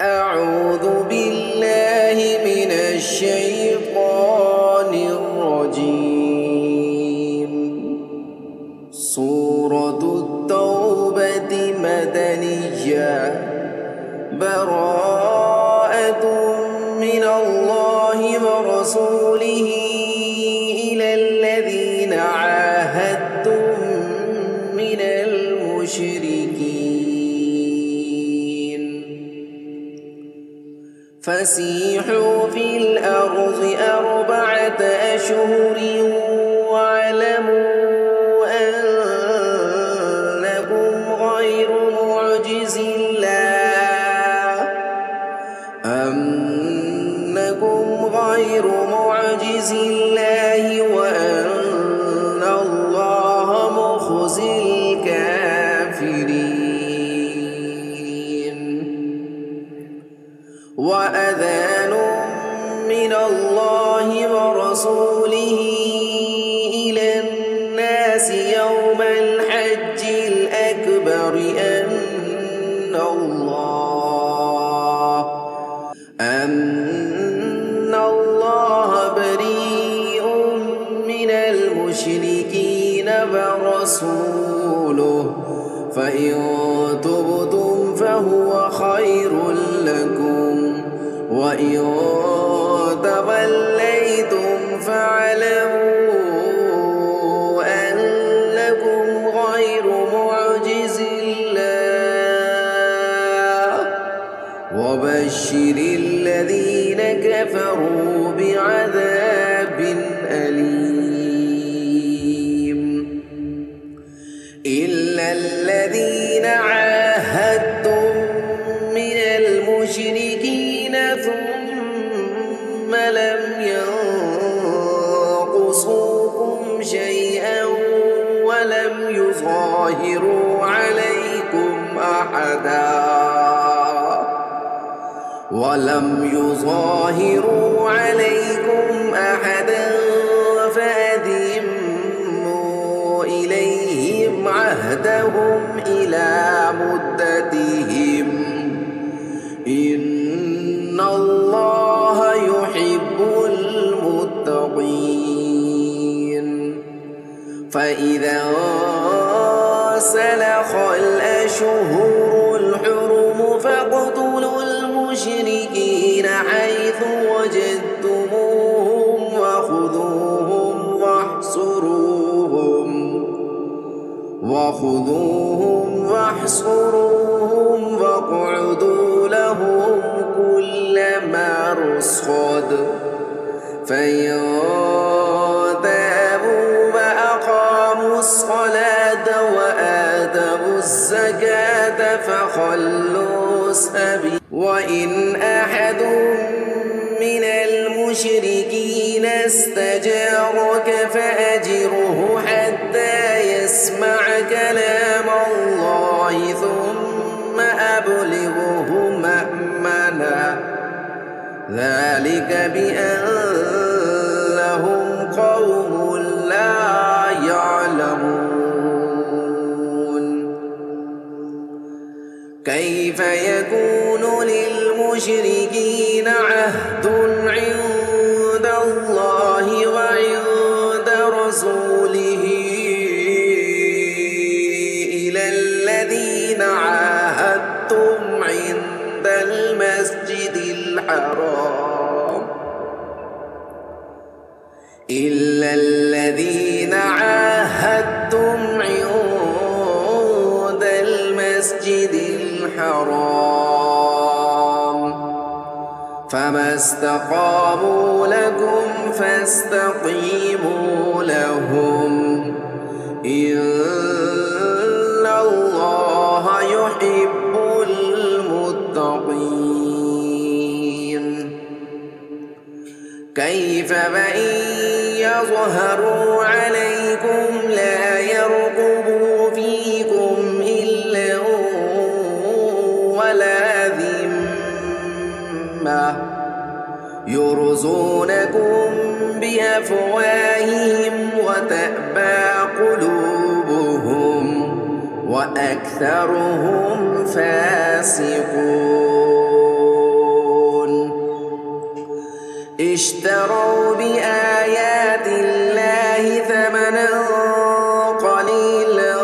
أعوذ بالله من الشيطان الرجيم. سورة التوبة مدنية. براءة من الله ورسوله إلى الذين عاهدتم من المشركين. فسيحوا في الأرض 4 أشهر واعلموا أنكم غير معجز الله وأن الله مخزي الكافرين. وأذان من الله ورسوله إلى الناس يوم الحج الأكبر أن الله بريء من المشركين ورسوله فإن تبتم فهو خير لكم وإن توليتم فاعلموا أنكم غير معجز الله وبشر الذين كفروا بعذاب أليم. إلا الذين عاهدتم من المشركين ثم لم ينقصوكم شيئا ولم يظاهروا عليكم أحدا فأتموا إليهم عهدهم إلى مدتهم إن الله يحب المتقين. فإذا سلخ الأشهر الحرم فاقتلوا المشركين حيث وجدتموهم وخذوهم واحصروهم واقعدوا لهم كل مرصد. فإن تابوا وأقاموا الصلاة وآتوا الزكاة فخلوا سبيلهم. وإن أحد من المشركين استجارك فأجره حتى يسمع كلام الله ثم أبلغه مأمنا ذلك بأنهم قوم لا يعلمون. كيف يكون للمشركين عهد عند الله وعند رسوله إلى الذين عاهدتم عند المسجد الحرام إلا الذين عاهدتم عند المسجد الحرام فما استقاموا لكم فاستقيموا لهم إن الله يحب المتقين. كيف وإن يظهروا عليكم لا يرقبوا فيكم إلا ولا ذمة يرضونكم بأفواههم وتأبى قلوبهم وأكثرهم فاسقون. اشتروا بآيات الله ثمنا قليلا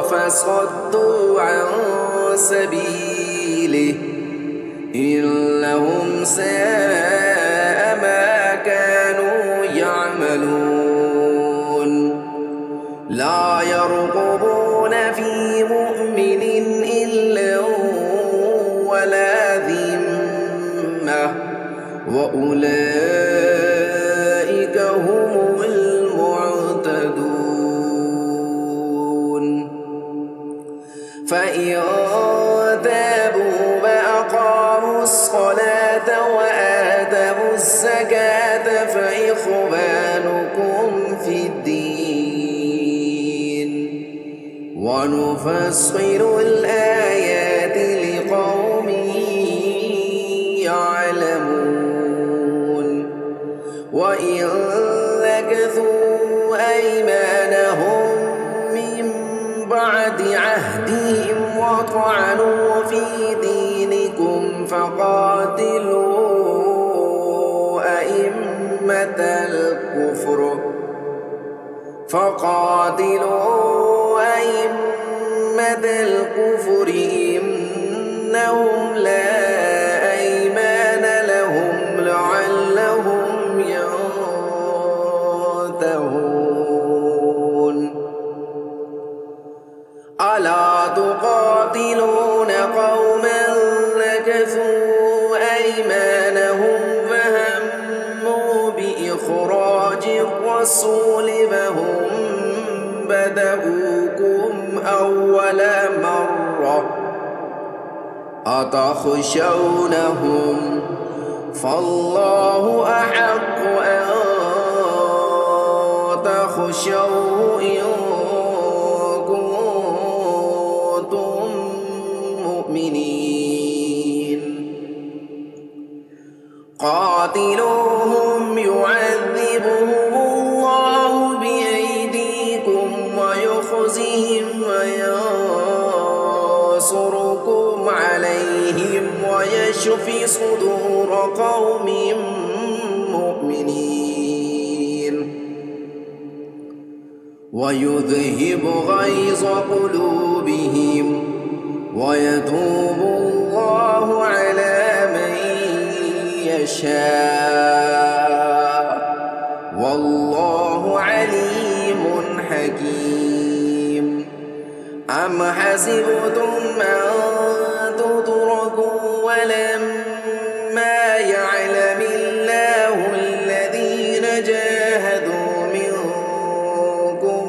فصدوا عن سبيله إنهم ساء ما كانوا يعملون لا يرقبون في مؤمن إلا ولا ذمة وأولئك هم المعتدون فإن تابوا وأقاموا الصلاة وآتوا الزكاة فإخوانكم في الدين ونفصل الآيات لقوم يعلمون وإن نكثوا أيمانهم من بعد عهدهم وطعنوا في دينكم فقاتلوا أئمة الكفر إنهم لا أيمان لهم لعلهم ينتهون ألا تقاتلون قوما نكثوا أيمانهم فهموا بإخراج الرسول فهم بدؤوكم أول مرة أتخشونهم فالله أحق أن تخشوه إن كنتم مؤمنين قاتلوهم يعذبهم الله بأيديكم ويخزهم وينصركم عليهم ويشف صدور قوم مؤمنين ويذهب غيظ قلوبهم ويتوب الله على من يشاء والله عليم حكيم أم حسبتم أن تتركوا ولما يعلم الله الذين جاهدوا منكم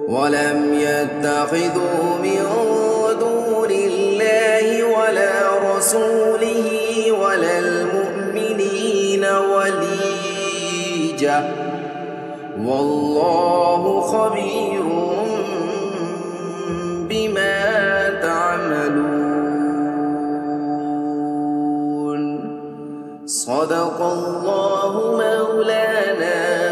ولم يتخذوا من دون الله ولا رسوله ولا المؤمنين وليجا والله خبير بما تعملون صدق الله مولانا